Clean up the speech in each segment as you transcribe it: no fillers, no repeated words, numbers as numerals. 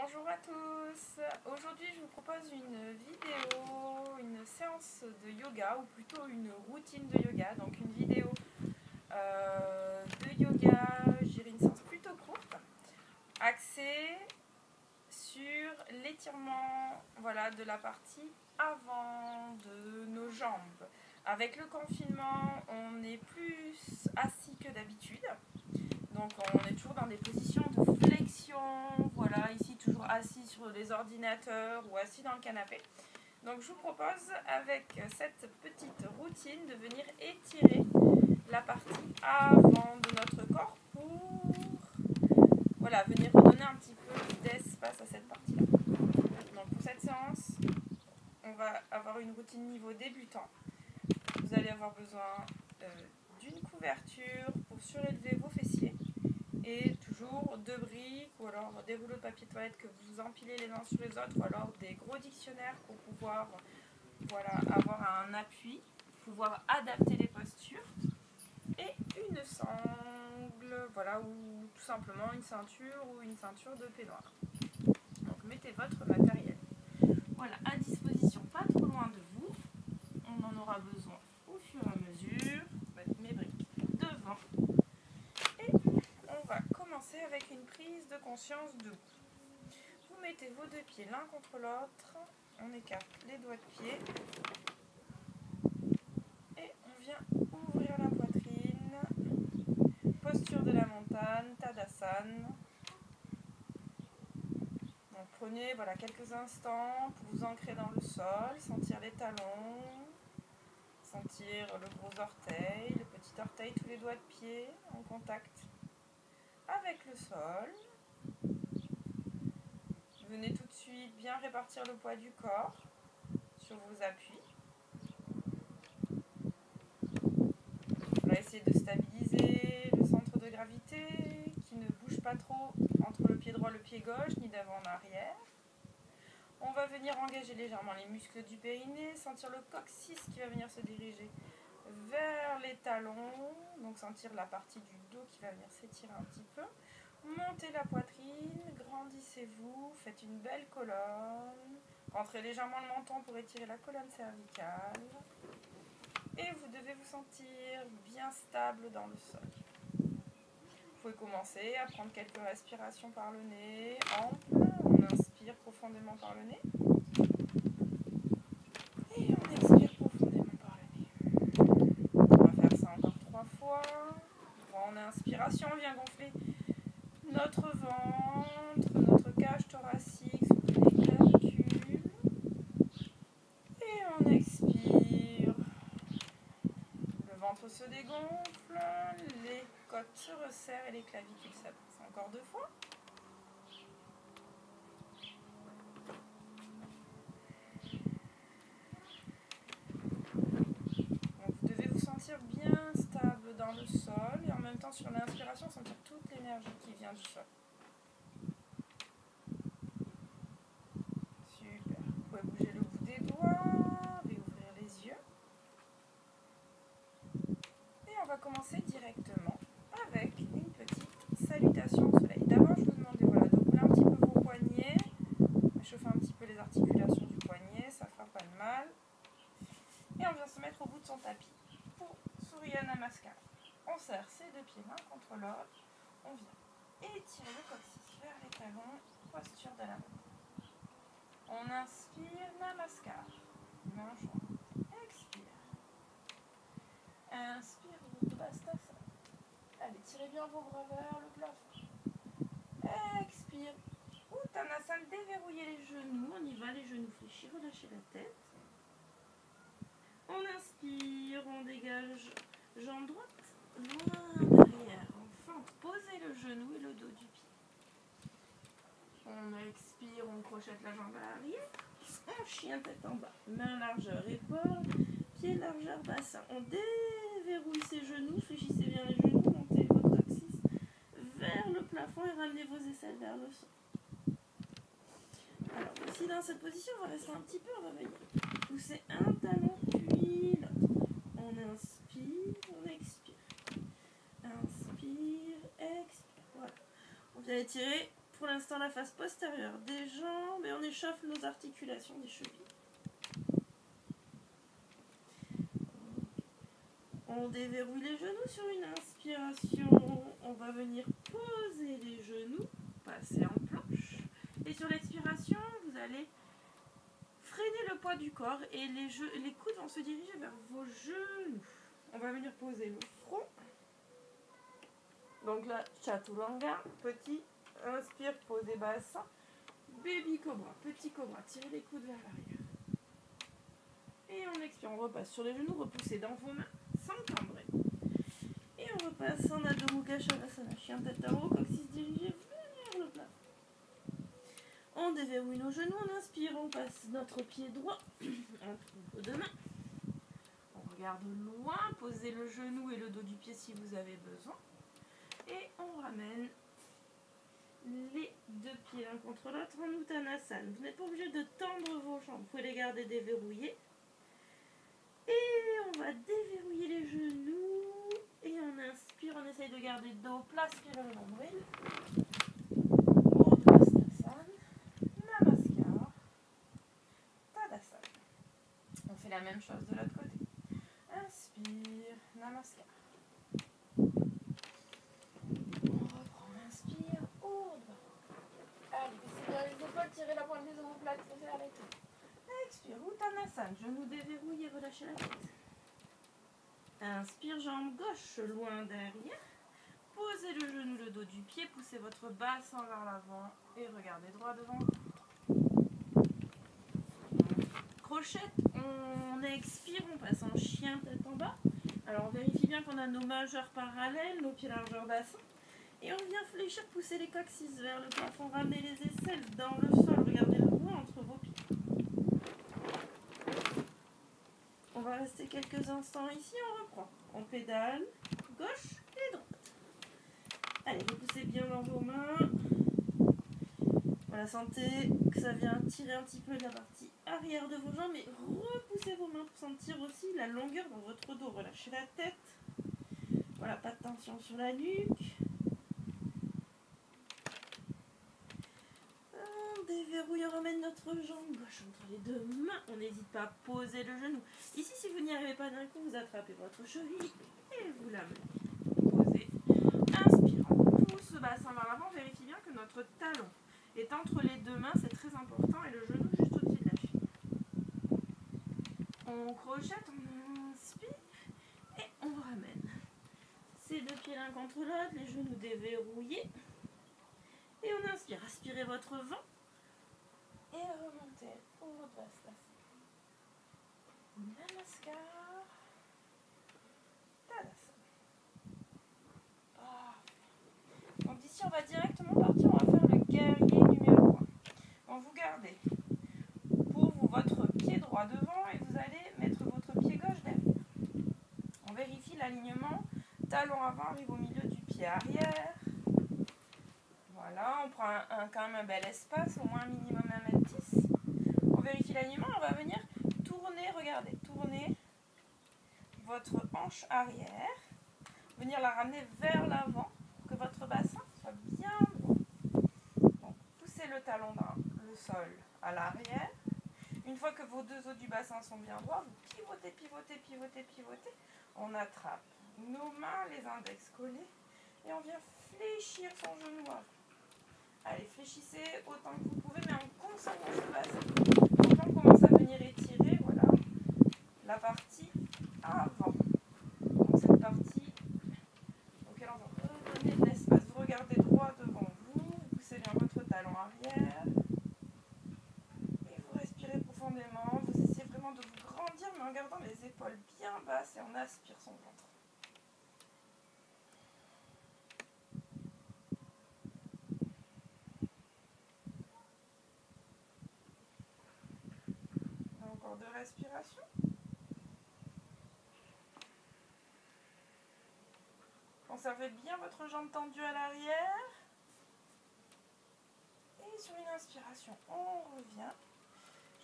Bonjour à tous. Aujourd'hui je vous propose une vidéo, une séance de yoga ou plutôt une routine de yoga. Donc une vidéo de yoga, je dirais une séance plutôt courte, axée sur l'étirement de la partie avant de nos jambes. Avec le confinement, on est plus assis que d'habitude. Donc on est toujours dans des positions de flexion, voilà, ici toujours assis sur les ordinateurs ou assis dans le canapé. Donc je vous propose avec cette petite routine de venir étirer la partie avant de notre corps pour venir redonner un petit peu d'espace à cette partie-là. Donc pour cette séance, on va avoir une routine niveau débutant. Vous allez avoir besoin d'une couverture pour surélever vos fessiers. Et toujours deux briques ou alors des rouleaux de papier toilette que vous empilez les uns sur les autres ou alors des gros dictionnaires pour pouvoir avoir un appui, pouvoir adapter les postures et une sangle ou tout simplement une ceinture ou une ceinture de peignoir. Donc mettez votre matériel à disposition, pas trop loin de vous. On en aura besoin au fur et à mesure. Mes briques devant. On va commencer avec une prise de conscience debout. Vous mettez vos deux pieds l'un contre l'autre, on écarte les doigts de pied et on vient ouvrir la poitrine. Posture de la montagne, Tadasana. Donc prenez quelques instants pour vous ancrer dans le sol, sentir les talons, sentir le gros orteil, le petit orteil, tous les doigts de pied en contact avec le sol. Venez tout de suite bien répartir le poids du corps sur vos appuis. On va essayer de stabiliser le centre de gravité qui ne bouge pas trop entre le pied droit et le pied gauche, ni d'avant en arrière. On va venir engager légèrement les muscles du périnée, sentir le coccyx qui va venir se diriger vers les talons, donc sentir la partie du dos qui va venir s'étirer un petit peu. Montez la poitrine, grandissez-vous, faites une belle colonne. Rentrez légèrement le menton pour étirer la colonne cervicale. Et vous devez vous sentir bien stable dans le sol. Vous pouvez commencer à prendre quelques respirations par le nez, ample. On inspire profondément par le nez. Et on expire profondément par le nez. On va faire ça encore 3 fois. Grande inspiration, on vient gonfler notre ventre, notre cage thoracique sous les clavicules. Et on expire. Le ventre se dégonfle, les côtes se resserrent et les clavicules s'abaissent. Encore 2 fois. Donc vous devez vous sentir bien stable dans le sol et en même temps sur l'inspiration sentir toute l'énergie qui vient du sol. Super. Vous pouvez bouger le bout des doigts, réouvrir les yeux. Et on va commencer directement avec une petite salutation au soleil. D'abord, je vous demande de rouler un petit peu vos poignets, chauffer un petit peu les articulations du poignet, ça fera pas de mal. Et on vient se mettre au bout de son tapis pour Surya Namaskar. On serre ses deux pieds l'un contre l'autre, on vient étirer le coccyx vers les talons, posture de la main. On inspire Namaskar, main jointe, expire. Inspire, Uttasana. Allez, tirez bien vos bras vers le plafond. Expire. Uttanasana, déverrouillez les genoux. On y va, les genoux fléchis, relâchez la tête. On inspire, on dégage jambe droite, loin derrière. On fente, posez le genou et le dos du pied. On expire, on crochette la jambe à l'arrière. On chien tête en bas. Main largeur épaule, pied largeur bassin. On déverrouille ses genoux, fléchissez bien les genoux, montez votre coccyx vers le plafond et ramenez vos aisselles vers le sol. Alors, ici dans cette position, on va rester un petit peu, on va venir pousser un talon puis l'autre. On inspire, on expire. Inspire, expire. Voilà. On vient étirer pour l'instant la face postérieure des jambes et on échauffe nos articulations des chevilles. On déverrouille les genoux sur une inspiration. On va venir poser les genoux, passer en planche. Et sur l'expiration, vous allez freiner le poids du corps et les coudes vont se diriger vers vos genoux. On va venir poser le front. Donc là, Chaturanga, petit, inspire, posez bassin. Baby cobra, petit cobra, tirez les coudes vers l'arrière. Et on expire, on repasse sur les genoux, repoussez dans vos mains sans cambrer. Et on repasse en Adho Mukha Shavasana, chien tête en haut, coccyx dirigé vers le plafond. On déverrouille nos genoux, on inspire, on passe notre pied droit entre vos deux mains. On regarde loin, posez le genou et le dos du pied si vous avez besoin. Et on ramène les deux pieds l'un contre l'autre en Uttanasana. Vous n'êtes pas obligé de tendre vos jambes, vous pouvez les garder déverrouillées. Et on va déverrouiller les genoux. Et on inspire, on essaye de garder le dos plat, spirer le nombril. Urdhvastasana, Namaskar, Tadasana. On fait la même chose de l'autre côté. Inspire, Namaskar. On reprend, inspire, Urdhva. Allez, baissez bien les épaules, tirez la pointe des omoplates, laissez arrêter. Expire, Uttanasana, genoux déverrouillés, relâchez la tête. Inspire, jambe gauche, loin derrière. Posez le genou, le dos du pied, poussez votre bassin vers l'avant et regardez droit devant vous. Crochette, on expire, on passe en chien tête en bas. Alors on vérifie bien qu'on a nos majeurs parallèles, nos pieds largeur bassin. Et on vient fléchir, pousser les coccyx vers le plafond, ramener les aisselles dans le sol, regardez le loin entre vos pieds. On va rester quelques instants ici, on reprend. On pédale, gauche et droite. Allez, vous poussez bien dans vos mains. Voilà, sentez que ça vient tirer un petit peu de la partie arrière de vos jambes. Et repoussez vos mains pour sentir aussi la longueur dans votre dos. Relâchez la tête. Voilà, pas de tension sur la nuque. On déverrouille, on ramène notre jambe gauche entre les deux mains. On n'hésite pas à poser le genou. Ici, si vous n'y arrivez pas d'un coup, vous attrapez votre cheville et vous la menez. Posez. Inspire. On pousse le bassin vers l'avant. Vérifiez bien que notre talon est entre les deux mains. C'est très important. Et le genou juste au-dessus de la cheville. On crochette, on inspire et on ramène. Ces deux pieds l'un contre l'autre, les genoux déverrouillés. Et on inspire. Aspirez votre vent. Et remontez. Urdhvastasana. Namaskar. Tadasana. Donc d'ici on va directement partir, on va faire le guerrier numéro 1. Donc vous gardez pour vous votre pied droit devant et vous allez mettre votre pied gauche derrière. On vérifie l'alignement, talon avant arrive au milieu du pied arrière. Voilà, on prend quand même un bel espace, au moins un minimum 1m10. On vérifie l'alignement, on va venir tourner, regardez, tourner votre hanche arrière, venir la ramener vers l'avant, que votre bassin soit bien droit. Donc, poussez le talon dans le sol à l'arrière. Une fois que vos deux os du bassin sont bien droits, vous pivotez, pivotez, pivotez, pivotez. On attrape nos mains, les index collés, et on vient fléchir son genou avant. Allez, fléchissez autant que vous pouvez, mais en conservant ce bassin. Donc on commence à venir étirer, voilà, la partie avant. Donc cette partie auquel on va redonner de l'espace. Vous regardez droit devant vous, vous poussez bien votre talon arrière. Et vous respirez profondément. Vous essayez vraiment de vous grandir, mais en gardant les épaules bien basses et on aspire son ventre. Encore 2 respirations. Conservez bien votre jambe tendue à l'arrière. Et sur une inspiration, on revient.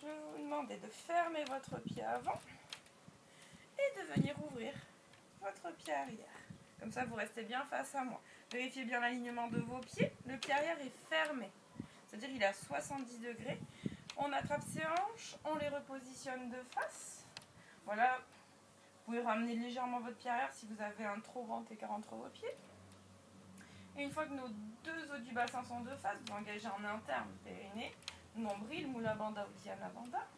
Je vais vous demander de fermer votre pied avant et de venir ouvrir votre pied arrière. Comme ça, vous restez bien face à moi. Vérifiez bien l'alignement de vos pieds. Le pied arrière est fermé, c'est-à-dire il est à 70 degrés. On attrape ses hanches, on les repositionne de face. Voilà, vous pouvez ramener légèrement votre pied arrière si vous avez un trop grand écart entre vos pieds. Et une fois que nos deux os du bassin sont de face, vous engagez en interne, périnée, nombril, Mula Bandha ou Dhyana Bandha.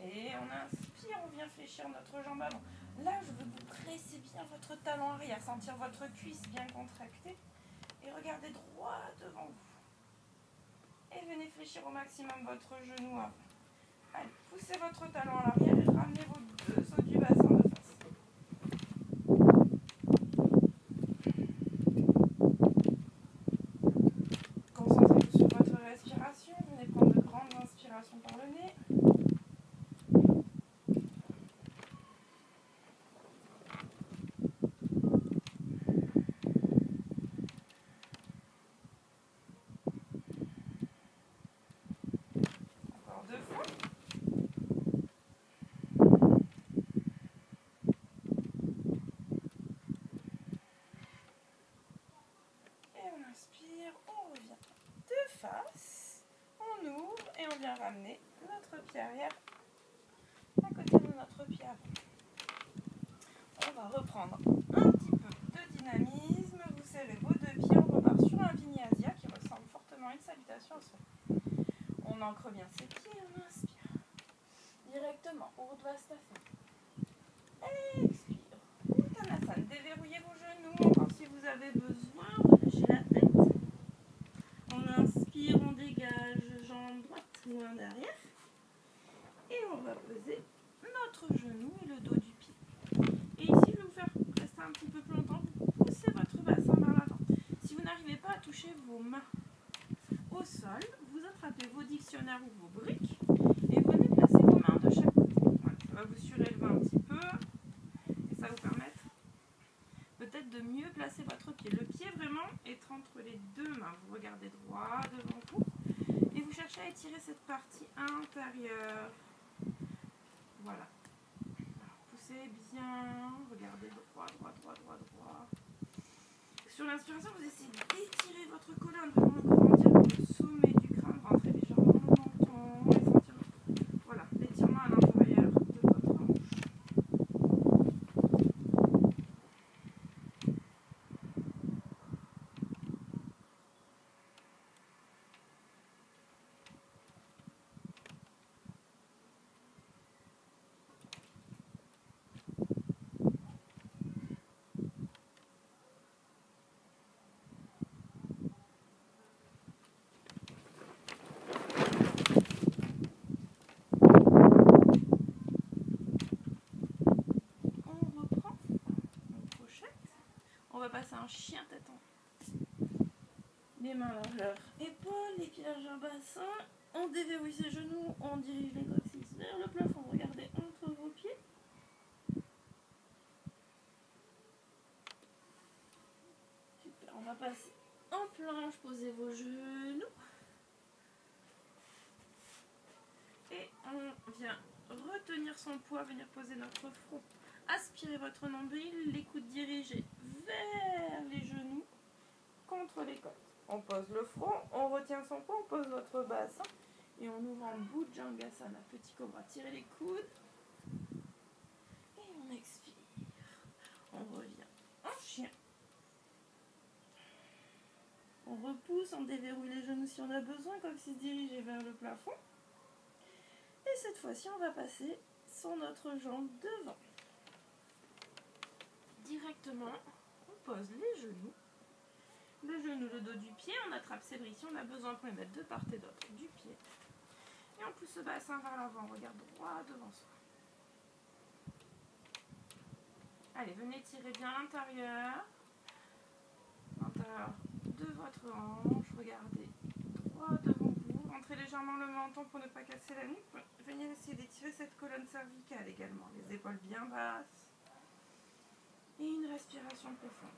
Et on inspire, on vient fléchir notre jambe avant. Là, je veux que vous pressez bien votre talon arrière, sentir votre cuisse bien contractée. Et regardez droit devant vous. Et venez fléchir au maximum votre genou avant. Allez, poussez votre talon à l'arrière et ramenez vos deux os du bassin de face. Concentrez-vous sur votre respiration. Venez prendre de grandes inspirations par le nez. Encore 2 fois. Et on inspire, on revient de face. On ouvre et on vient ramener notre pied arrière à côté de notre pied avant. On va reprendre un petit peu de dynamisme. Vous serrez vos deux pieds. On repart sur un vinyasa qui ressemble fortement à une salutation au sol. On ancre bien ses pieds. On inspire directement. Urdhva-sthasana. Expire. Uttanasana. Déverrouillez vos genoux. Encore si vous avez besoin. Relâchez la tête. On inspire. On dégage jambe droite loin derrière. Et on va poser notre genou et le dos du pied. Et ici, je vais vous faire rester un petit peu plus longtemps. Vous poussez votre bassin vers l'avant. Si vous n'arrivez pas à toucher vos mains au sol, vous attrapez vos dictionnaires ou vos briques et venez placer vos mains de chaque côté. Voilà, ça va vous surélever un petit peu et ça va vous permettre peut-être de mieux placer votre pied. Le pied vraiment est entre les deux mains. Vous regardez droit devant vous et vous cherchez à étirer cette partie intérieure. Voilà. Alors, poussez bien, regardez droit, droit, droit, droit, droit. Sur l'inspiration, vous essayez d'étirer votre colonne, vraiment grandir le sommet du crâne, rentrer légèrement le menton et sentir voilà, l'étirement à l'intérieur de votre hanche. On reprend, on crochette. On va passer un chien tête en haut. Les mains largeur épaules, les pieds largeur bassin. On déverrouille ses genoux, on dirige les coccyx vers le plafond. Regardez entre vos pieds. Super, on va passer en planche, posez vos genoux. Et on vient retenir son poids, venir poser notre front. Aspirez votre nombril, les coudes dirigés vers les genoux, contre les côtes. On pose le front, on retient son poids, on pose votre bassin et on ouvre en Bhujangasana, petit cobra. Tirez les coudes et on expire. On revient en chien. On repousse, on déverrouille les genoux si on a besoin, comme si se diriger vers le plafond. Et cette fois-ci, on va passer sur notre jambe devant. Directement, on pose les genoux. Le genou, le dos du pied, on attrape ses briques si on a besoin pour les mettre de part et d'autre du pied. Et on pousse le bassin vers l'avant, on regarde droit devant soi. Allez, venez tirer bien l'intérieur de votre hanche, regardez droit devant vous, rentrez légèrement le menton pour ne pas casser la nuque. Venez essayer d'étirer cette colonne cervicale également, les épaules bien basses. Et une respiration profonde.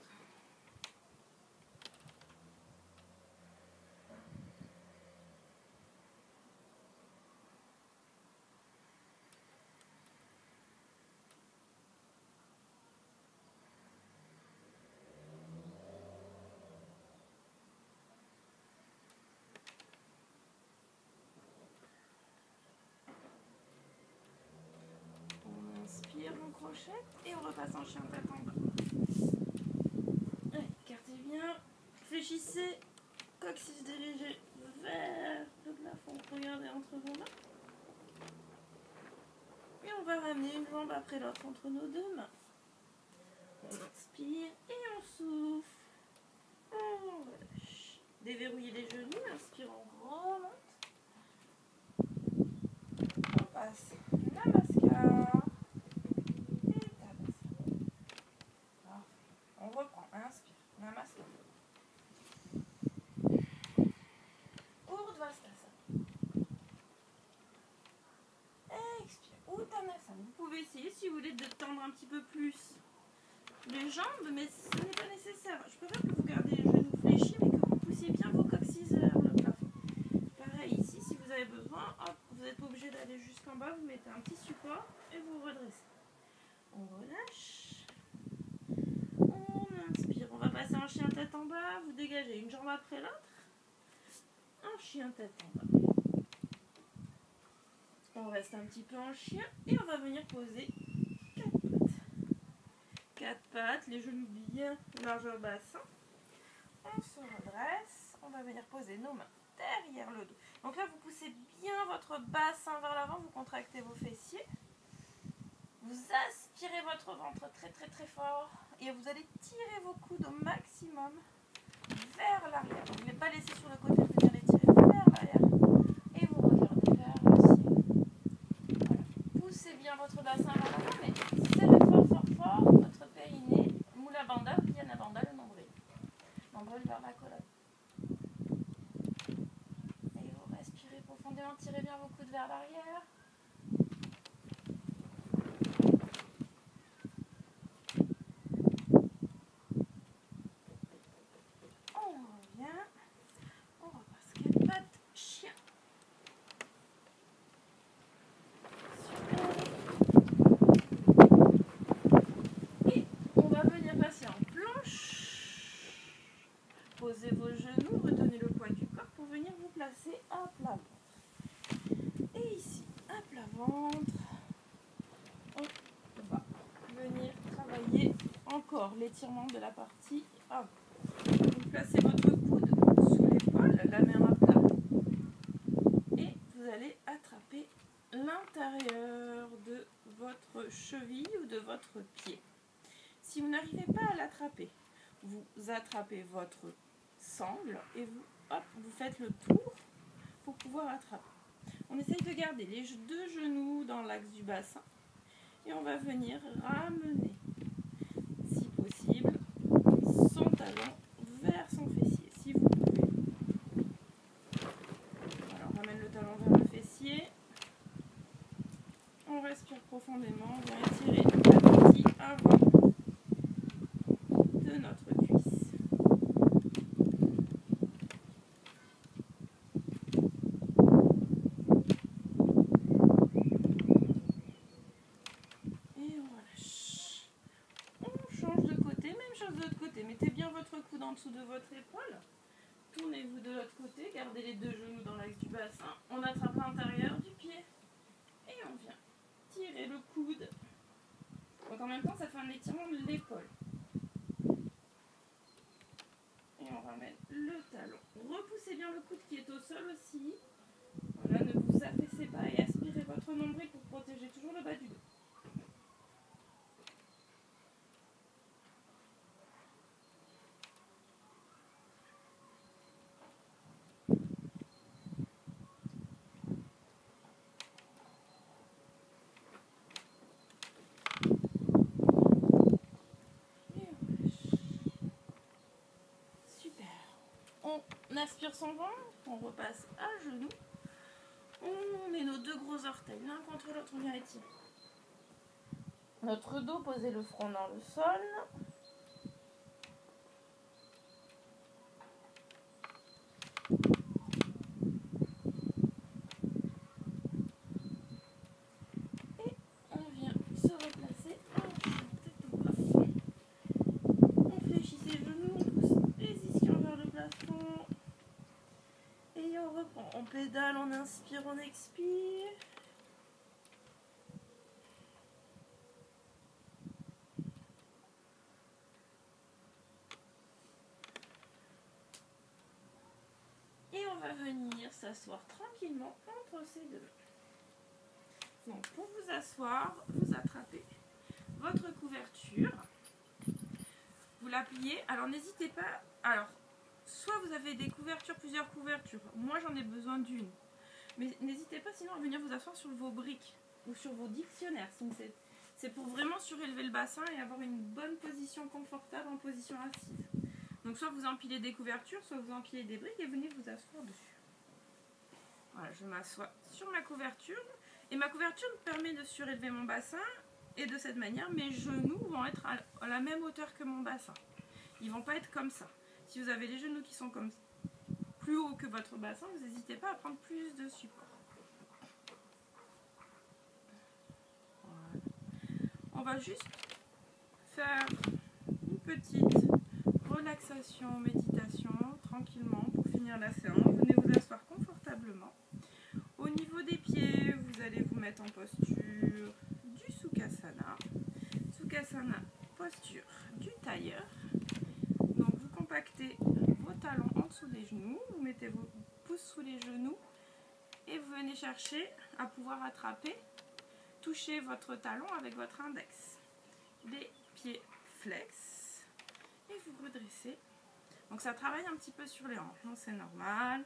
pochette et on repasse en chien tête en bas. Allez, écartez bien, fléchissez, coccyx dirigé vers le plafond, regardez entre vos mains. Et on va ramener une jambe après l'autre entre nos deux mains. On inspire et on souffle. On relâche. Déverrouillez les genoux, inspire, on remonte. On passe Namaskar et Tadasana. On reprend, inspire, Namaskar. Urdhvastasana. Expire, Uttanasana. Vous pouvez essayer si vous voulez de tendre un petit peu plus les jambes, mais ce n'est pas nécessaire. Je préfère que vous gardiez les genoux fléchis, mais que vous poussiez bien vos coccyx vers le plafond. Pareil ici, si vous avez besoin, hop, vous n'êtes pas obligé d'aller jusqu'en bas, vous mettez un petit support et vous redressez. On relâche. On inspire. On va passer en chien tête en bas. Vous dégagez une jambe après l'autre. Un chien tête en bas. On reste un petit peu en chien et on va venir poser 4 pattes. 4 pattes, les genoux bien large au bassin. On se redresse. On va venir poser nos mains derrière le dos. Donc là, vous poussez bien votre bassin vers l'avant, vous contractez vos fessiers. Vous aspirez votre ventre très très très fort et vous allez tirer vos coudes au maximum vers l'arrière. Vous ne les pas laisser sur le côté, vous allez les tirer vers l'arrière et vous regardez vers le ciel. Voilà. Poussez bien votre bassin vers l'avant, mais serrez fort votre périnée, Mula Bandha, Uddiyana Bandha, le nombril. Nombril vers la colonne. Et vous respirez profondément, tirez bien vos coudes vers l'arrière. Posez vos genoux, retenez le poids du corps pour venir vous placer à plat ventre. Et ici, à plat ventre, on va venir travailler encore l'étirement de la partie avant. Vous placez votre coude sous l'épaule, la main à plat, et vous allez attraper l'intérieur de votre cheville ou de votre pied. Si vous n'arrivez pas à l'attraper, vous attrapez votre sangle et vous faites le tour pour pouvoir attraper. On essaye de garder les deux genoux dans l'axe du bassin et on va venir ramener, si possible, son talon vers son fessier, si vous pouvez. Alors, on ramène le talon vers le fessier. On respire profondément, on vient étirer la partie avant de notre cuisse. Mettez bien votre coude en dessous de votre épaule. Tournez-vous de l'autre côté. Gardez les deux genoux dans l'axe du bassin. On attrape l'intérieur du pied. Et on vient tirer le coude. Donc en même temps, ça fait un étirement de l'épaule. Et on ramène le talon. Repoussez bien le coude qui est au sol aussi. Voilà, ne vous affaissez pas et aspirez votre nombril pour protéger toujours le bas du dos. On aspire son ventre, on repasse à genoux. On met nos deux gros orteils l'un contre l'autre, on vient étirer. Notre dos, posez le front dans le sol. Et on vient se replacer en chien tête au plafond. On fléchit ses genoux, on pousse les ischions vers le plafond. Et on reprend. On pédale, on inspire, on expire. on va venir s'asseoir tranquillement entre ces deux. Donc pour vous asseoir, vous attrapez votre couverture, vous la pliez. Alors n'hésitez pas, alors soit vous avez des couvertures, plusieurs couvertures, moi j'en ai besoin d'une. Mais n'hésitez pas sinon à venir vous asseoir sur vos briques ou sur vos dictionnaires. C'est pour vraiment surélever le bassin et avoir une bonne position confortable en position assise. Donc soit vous empilez des couvertures, soit vous empilez des briques et venez vous asseoir dessus. Voilà, je m'assois sur ma couverture. Et ma couverture me permet de surélever mon bassin. Et de cette manière, mes genoux vont être à la même hauteur que mon bassin. Ils ne vont pas être comme ça. Si vous avez les genoux qui sont comme plus haut que votre bassin, vous n'hésitez pas à prendre plus de support. Voilà. On va juste faire une petite relaxation, méditation, tranquillement pour finir la séance. Venez vous asseoir confortablement. Au niveau des pieds, vous allez vous mettre en posture du Sukhasana. Sukhasana, posture du tailleur. Donc vous compactez vos talons en dessous des genoux, vous mettez vos pouces sous les genoux et vous venez chercher à pouvoir attraper, toucher votre talon avec votre index. Les pieds flex et vous redressez. Donc ça travaille un petit peu sur les hanches, c'est normal.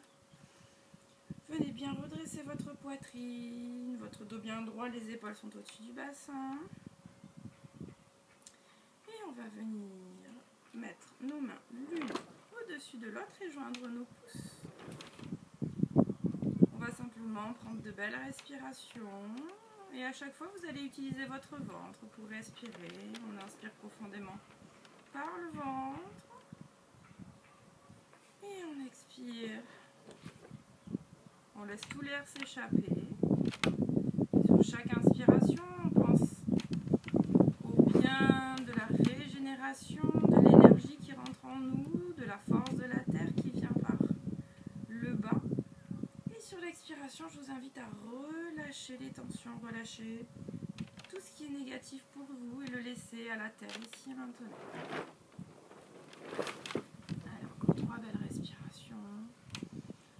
Venez bien redresser votre poitrine, votre dos bien droit, les épaules sont au-dessus du bassin. Et on va venir mettre nos mains l'une au-dessus de l'autre et joindre nos pouces. On va simplement prendre de belles respirations. Et à chaque fois, vous allez utiliser votre ventre pour respirer. On inspire profondément par le ventre. Et on expire. On laisse tout l'air s'échapper. Sur chaque inspiration, on pense au bien de la régénération, de l'énergie qui rentre en nous, de la force de la terre qui vient par le bas. Et sur l'expiration, je vous invite à relâcher les tensions, relâcher tout ce qui est négatif pour vous et le laisser à la terre ici et maintenant. Allez, encore 3 belles respirations.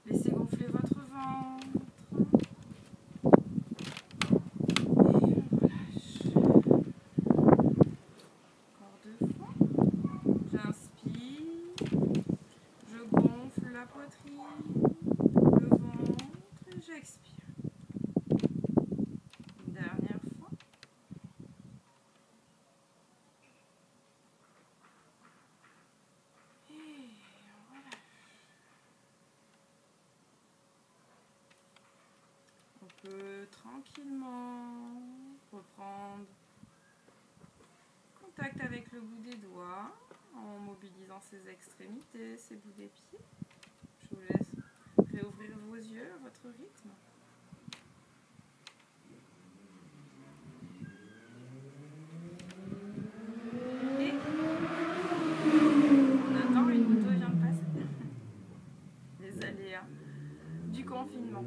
Laissez gonfler votre ventre. Et on relâche. Encore 2 fois. J'inspire. Je gonfle la poitrine, le ventre et j'expire. Une dernière fois. Et on relâche. On peut tranquillement reprendre contact avec le bout des doigts en mobilisant ses extrémités, ses bouts des pieds. Je vous laisse réouvrir vos yeux à votre rythme. Et on attend, une moto vient de passer. Les aléas du confinement.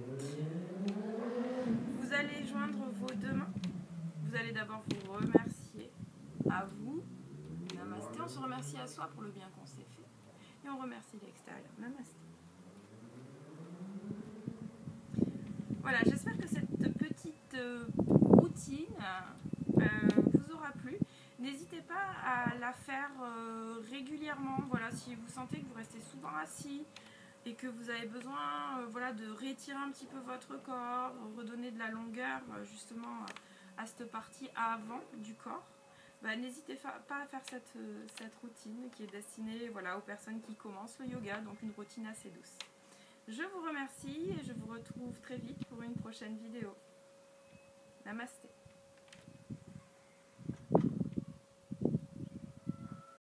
Vous allez joindre vos deux mains. Vous allez d'abord vous remercier à vous. Namasté. On se remercie à soi pour le bien qu'on s'est fait. Et on remercie l'extérieur. Namasté. Voilà, j'espère que cette petite routine vous aura plu. N'hésitez pas à la faire régulièrement. Voilà, si vous sentez que vous restez souvent assis et que vous avez besoin voilà, de réétirer un petit peu votre corps, redonner de la longueur justement à cette partie avant du corps, bah, n'hésitez pas à faire cette routine qui est destinée voilà, aux personnes qui commencent le yoga, donc une routine assez douce. Je vous remercie et je vous retrouve très vite pour une prochaine vidéo. Namasté.